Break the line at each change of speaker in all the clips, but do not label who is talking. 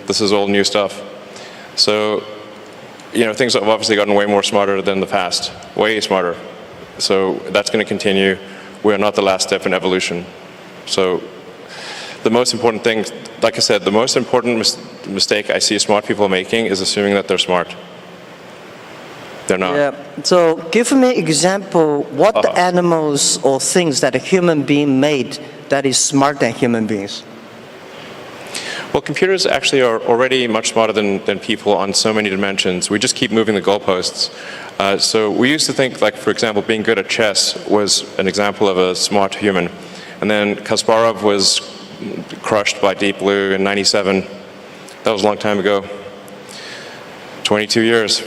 This is all new stuff. So, things have obviously gotten way more smarter than the past, way smarter. So that's going to continue. We're not the last step in evolution. So the most important thing, like I said, the most important mistake I see smart people making is assuming that they're smart. They're not.
Yeah. So give me example, what the animals or things that a human being made that is smarter than human beings?
Well, computers actually are already much smarter than people on so many dimensions. We just keep moving the goalposts. So we used to think, like, for example, being good at chess was an example of a smart human. And then Kasparov was crushed by Deep Blue in '97. That was a long time ago. 22 years.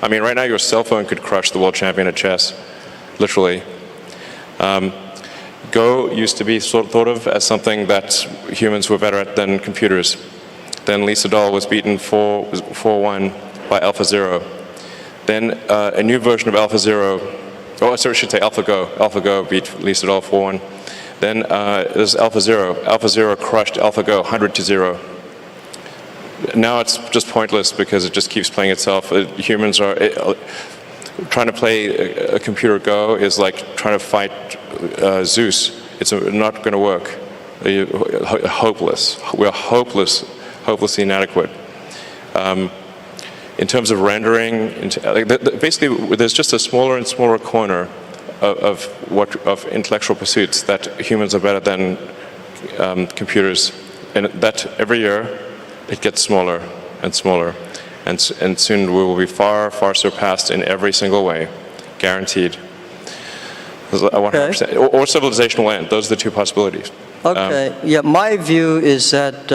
I mean, right now your cell phone could crush the world champion at chess, literally. Go used to be thought of as something that humans were better at than computers. Then Lee Sedol was beaten 4-1 by AlphaZero. Then a new version of AlphaZero, I should say AlphaGo. AlphaGo beat Lee Sedol 4-1. Then there's AlphaZero. AlphaZero crushed AlphaGo 100-0. Now it's just pointless because it just keeps playing itself. Humans are trying to play a computer Go is like trying to fight Zeus. It's not going to work. Hopeless. We're hopelessly inadequate. In terms of rendering, basically, there's just a smaller and smaller corner of intellectual pursuits that humans are better than computers, and that every year it gets smaller and smaller, and soon we will be far, far surpassed in every single way, guaranteed. 100%. Or civilization will end. Those are the two possibilities.
Okay. Yeah, my view is that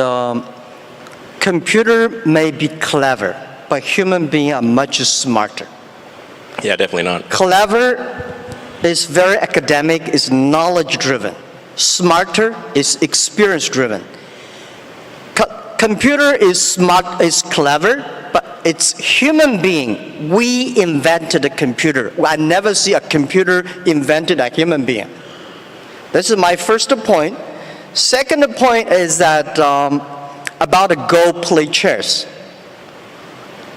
computer may be clever, but human beings are much smarter.
Yeah, definitely not.
Clever is very academic, is knowledge-driven. Smarter is experience-driven. Computer is smart, is clever, but it's human being. We invented a computer. I never see a computer invented a human being. This is my first point. Second point is that about a Go play chess.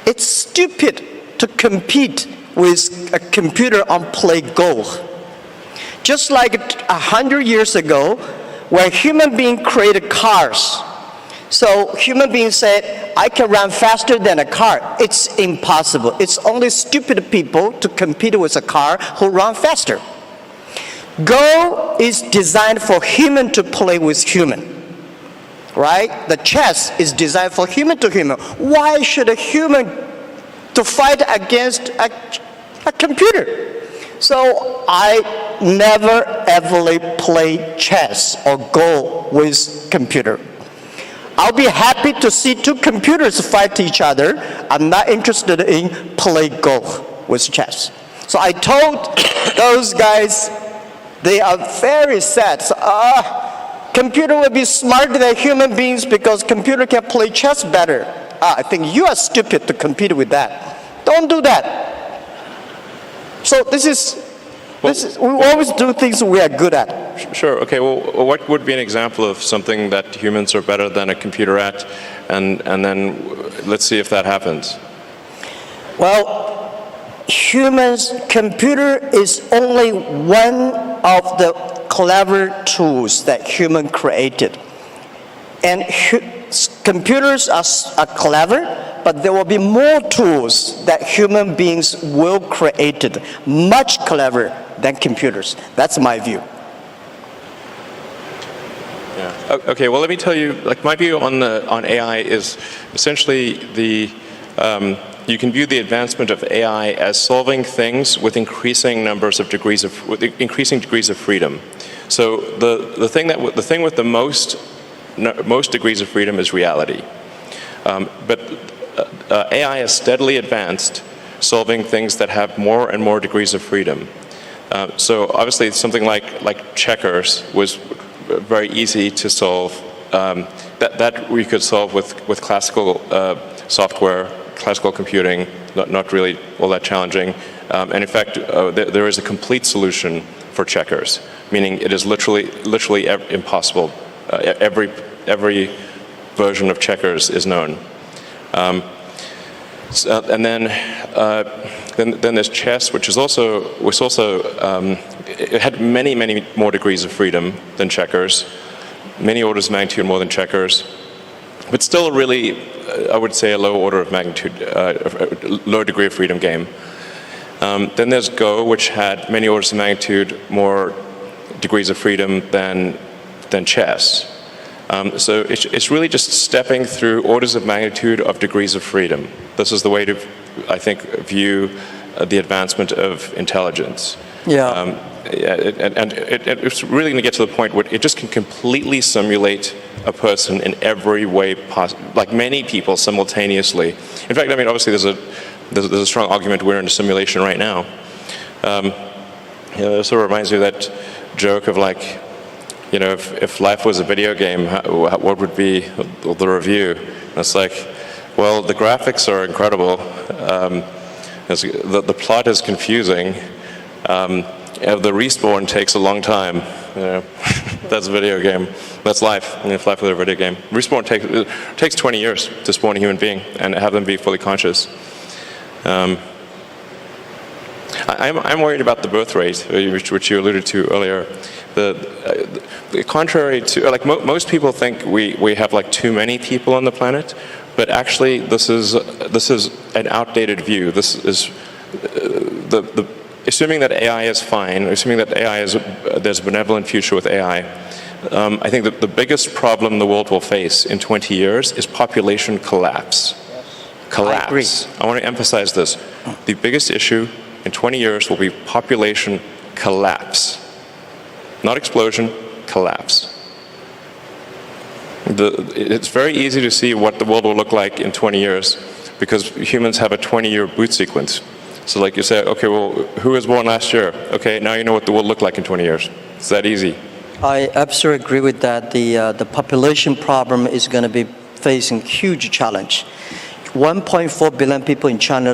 It's stupid to compete with a computer on play Go. Just like 100 years ago, when human beings created cars, so human beings said, I can run faster than a car. It's impossible. It's only stupid people to compete with a car who run faster. Go is designed for human to play with human, right? The chess is designed for human to human. Why should a human to fight against a computer? So I never ever play chess or Go with computer. I'll be happy to see two computers fight each other. I'm not interested in play Go with chess. So I told those guys, they are very sad. So, computer will be smarter than human beings because computer can play chess better. I think you are stupid to compete with that. Don't do that. So this is we always do things we are good at.
Sure. Okay. Well, what would be an example of something that humans are better than a computer at, and then let's see if that happens.
Well, computer is only one of the clever tools that human created, and computers are clever, but there will be more tools that human beings will create, much clever than computers. That's my view.
Yeah. Okay. Well, let me tell you. Like, my view on AI is essentially you can view the advancement of AI as solving things with increasing degrees of freedom. So the thing with the most degrees of freedom is reality. But AI has steadily advanced, solving things that have more and more degrees of freedom. So obviously, something like checkers was very easy to solve. That we could solve with classical software, classical computing, not really all that challenging. And in fact, there is a complete solution for checkers, meaning it is literally impossible. Every version of checkers is known. And then there's chess, which it had many, many more degrees of freedom than checkers, many orders of magnitude more than checkers, but still really, I would say, a low order of magnitude, low degree of freedom game. Then there's Go, which had many orders of magnitude more degrees of freedom than chess. So it's really just stepping through orders of magnitude of degrees of freedom. This is the way to, I think, view the advancement of intelligence.
Yeah.
It's really going to get to the point where it just can completely simulate a person in every way possible, like many people simultaneously. In fact, I mean, obviously there's a strong argument we're in a simulation right now. It sort of reminds me of that joke of like, if life was a video game, what would be the review? And it's like, well, the graphics are incredible. The plot is confusing. The respawn takes a long time. That's a video game. That's life. If life was a video game, respawn takes 20 years to spawn a human being and have them be fully conscious. I'm worried about the birth rate, which you alluded to earlier. Contrary to, like most people think we have like too many people on the planet, but actually this is an outdated view. This is assuming that AI is fine, assuming that there's a benevolent future with AI. I think that the biggest problem the world will face in 20 years is population collapse. Collapse.
I agree.
I want to emphasize this. The biggest issue in 20 years will be population collapse. Not explosion, collapse. It's very easy to see what the world will look like in 20 years because humans have a 20-year boot sequence. So like you say, okay, well, who was born last year? Okay, now you know what the world looked like in 20 years. It's that easy.
I absolutely agree with that. The population problem is going to be facing huge challenge. 1.4 billion people in China